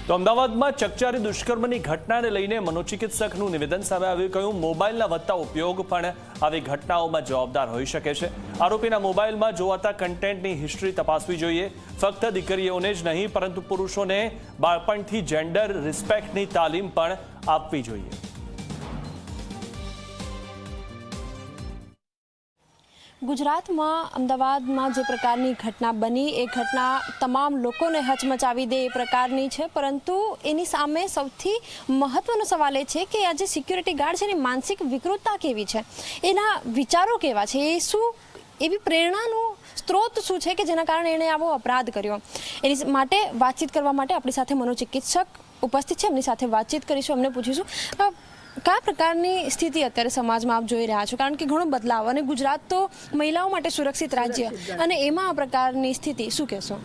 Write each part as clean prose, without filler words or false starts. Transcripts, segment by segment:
તો અમદાવાદમાં ચકચારી દુષ્કર્મની ઘટનાને લઈને મનોચિકિત્સકનું નિવેદન સામે આવ્યું. કહ્યું મોબાઈલના વધતા ઉપયોગ પણ આવી ઘટનાઓમાં જવાબદાર હોઈ શકે છે. આરોપીના મોબાઈલમાં જોવાતા કન્ટેન્ટની હિસ્ટ્રી તપાસવી જોઈએ. ફક્ત દીકરીઓને જ નહીં પરંતુ પુરુષોને બાળપણથી જેન્ડર રિસ્પેક્ટની તાલીમ પણ આપવી જોઈએ. ગુજરાતમાં અમદાવાદમાં જે પ્રકારની ઘટના બની એ ઘટના તમામ લોકોને હચમચાવી દે એ પ્રકારની છે, પરંતુ એની સામે સૌથી મહત્વનો સવાલ એ છે કે આ જે સિક્યુરિટી ગાર્ડ છે એની માનસિક વિકૃતતા કેવી છે, એના વિચારો કેવા છે, એ શું એવી પ્રેરણાનું સ્ત્રોત શું છે કે જેના કારણે એણે આવો અપરાધ કર્યો. એની માટે વાતચીત કરવા માટે આપણી સાથે મનોચિકિત્સક ઉપસ્થિત છે. એમની સાથે વાતચીત કરીશું. એમને પૂછીશું કયા પ્રકારની સ્થિતિ અત્યારે સમાજમાં આપ જોઈ રહ્યા છો, કારણ કે ઘણો બદલાવ અને ગુજરાત તો મહિલાઓ માટે સુરક્ષિત રાજ્ય અને એમાં આ પ્રકારની સ્થિતિ શું કહેશો?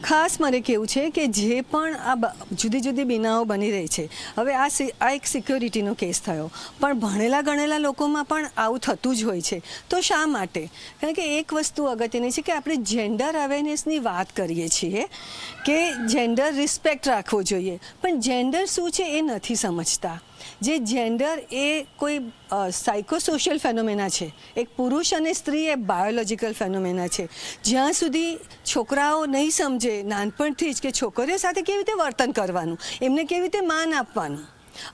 ખાસ મારે કહેવું છે કે જે પણ આ જુદી જુદી બનાવો બની રહી છે, હવે આ એક સિક્યોરિટીનો કેસ થયો, પણ ભણેલા ગણેલા લોકોમાં પણ આવું થતું જ હોય છે. તો શા માટે? કારણ કે એક વસ્તુ અગત્યની છે કે આપણે જેન્ડર અવેરનેસની વાત કરીએ છીએ કે જેન્ડર રિસ્પેક્ટ રાખવો જોઈએ, પણ જેન્ડર શું છે એ નથી સમજતા. જે જેન્ડર એ કોઈ સાયકોસોશિયલ ફેનોમેના છે, એક પુરુષ અને સ્ત્રી એ બાયોલોજિકલ ફેનોમેના છે. જ્યાં સુધી છોકરાઓ નહીં સમજે નાનપણથી જ કે છોકરીઓ સાથે કેવી રીતે વર્તન કરવાનું, એમને કેવી રીતે માન આપવાનું,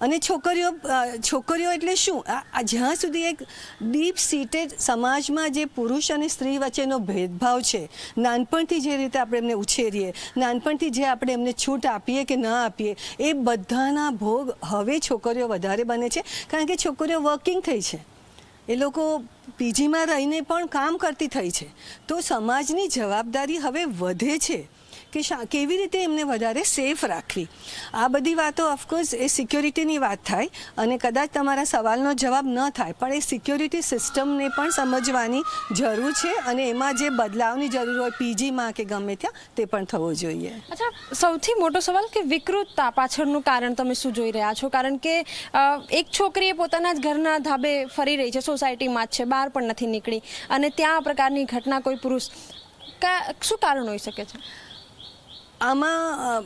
અને છોકરીઓ એટલે શું, જ્યાં સુધી એક ડીપ સીટેડ સમાજમાં જે પુરુષ અને સ્ત્રી વચ્ચેનો ભેદભાવ છે, નાનપણથી જે રીતે આપણે એમને ઉછેરીએ, નાનપણથી જે આપણે એમને છૂટ આપીએ કે ન આપીએ, એ બધાના ભોગ હવે છોકરીઓ વધારે બને છે. કારણ કે છોકરીઓ વર્કિંગ થઈ છે, એ લોકો પીજીમાં રહીને પણ કામ કરતી થઈ છે. તો સમાજની જવાબદારી હવે વધે છે કે કેવી રીતે એમને વધારે સેફ રાખવી. આ બધી વાતો ઓફકોર્સ એ સિક્યોરિટીની વાત થાય અને કદાચ તમારા સવાલનો જવાબ ન થાય, પણ એ સિક્યોરિટી સિસ્ટમને પણ સમજવાની જરૂર છે અને એમાં જે બદલાવની જરૂર હોય પીજીમાં કે ગમે ત્યાં તે પણ થવો જોઈએ. અચ્છા, સૌથી મોટો સવાલ કે વિકૃતતા પાછળનું કારણ તમે શું જોઈ રહ્યા છો? કારણ કે એક છોકરી પોતાના જ ઘરના ધાબે ફરી રહી છે, સોસાયટીમાં જ છે, બહાર પણ નથી નીકળી, અને ત્યાં આ પ્રકારની ઘટના કોઈ પુરુષ, શું કારણ હોઈ શકે છે આમાં?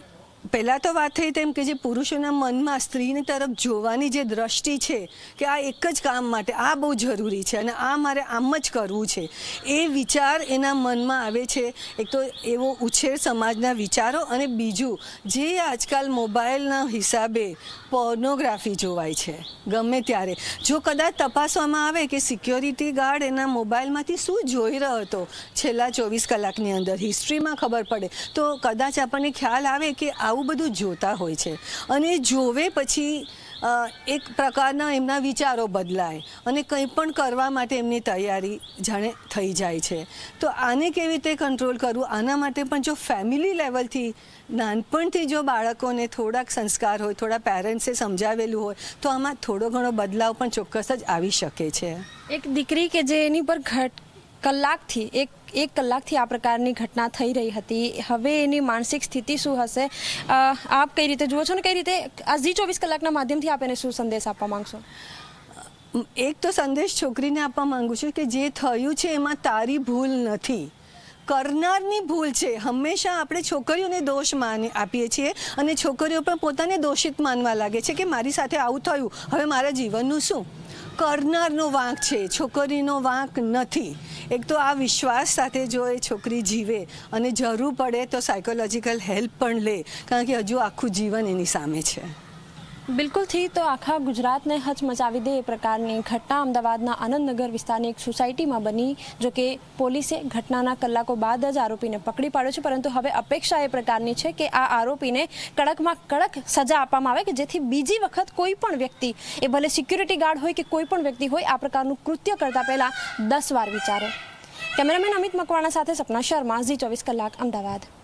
પહેલાં તો વાત થઈ તેમ કે જે પુરુષોના મનમાં સ્ત્રીની તરફ જોવાની જે દ્રષ્ટિ છે કે આ એક જ કામ માટે આ બહુ જરૂરી છે અને આ મારે આમ જ કરવું છે, એ વિચાર એના મનમાં આવે છે. એક તો એવો ઉછેર સમાજના વિચારો, અને બીજું જે આજકાલ મોબાઈલના હિસાબે પોર્નોગ્રાફી જોવાય છે ગમે ત્યારે. જો કદાચ તપાસવામાં આવે કે સિક્યોરિટી ગાર્ડ એના મોબાઈલમાંથી શું જોઈ રહ્યો હતો છેલ્લા 24 કલાકની અંદર, હિસ્ટ્રીમાં ખબર પડે તો કદાચ આપણને ખ્યાલ આવે કે આવું બધું જોતા હોય છે. અને જોવે પછી એક પ્રકારના એમના વિચારો બદલાય અને કંઈ પણ કરવા માટે એમની તૈયારી જાણે થઈ જાય છે. તો આને કેવી રીતે કંટ્રોલ કરવું, આના માટે પણ જો ફેમિલી લેવલથી નાનપણથી જો બાળકોને થોડાક સંસ્કાર હોય, થોડા પેરેન્ટ્સે સમજાવેલું હોય, તો આમાં થોડો ઘણો બદલાવ પણ ચોક્કસ જ આવી શકે છે. એક દીકરી કે જે એની પર કલાકથી એક કલાકથી આ પ્રકારની ઘટના થઈ રહી હતી, હવે એની માનસિક સ્થિતિ શું હશે? આપ કઈ રીતે જુઓ છો ને કઈ રીતે આ ઝી 24 કલાકના માધ્યમથી આપ એને શું સંદેશ આપવા માંગશો? એક તો સંદેશ છોકરીને આપવા માંગુ છું કે જે થયું છે એમાં તારી ભૂલ નથી, કરનારની ભૂલ છે. હંમેશા આપણે છોકરીઓને દોષ આપીએ છીએ અને છોકરીઓ પણ પોતાને દોષિત માનવા લાગે છે કે મારી સાથે આવું થયું, હવે મારા જીવનનું શું? કરનારનો વાંક છે, છોકરીનો વાંક નથી. એક તો આ વિશ્વાસ સાથે જો એ છોકરી જીવે અને જરૂર પડે તો સાયકોલોજીકલ હેલ્પ પણ લે, કારણ કે હજુ આખું જીવન એની સામે છે. બિલકુલથી. તો આખા ગુજરાતને હચમચાવી દે એ પ્રકારની ઘટના અમદાવાદના આનંદનગર વિસ્તારની એક સોસાયટીમાં બની. જો કે પોલીસે ઘટનાના કલાકો બાદ જ આરોપીને પકડી પાડ્યો છે, પરંતુ હવે અપેક્ષા એ પ્રકારની છે કે આ આરોપીને કડકમાં કડક સજા આપવામાં આવે કે જેથી બીજી વખત કોઈ પણ વ્યક્તિ, એ ભલે સિક્યુરિટી ગાર્ડ હોય કે કોઈ પણ વ્યક્તિ હોય, આ પ્રકારનું કૃત્ય કરતા પહેલા 10 વાર વિચારે. કેમેરામેન અમિત મકવાણા સાથે સપના શર્મા, ઝી 24 કલાક, અમદાવાદ.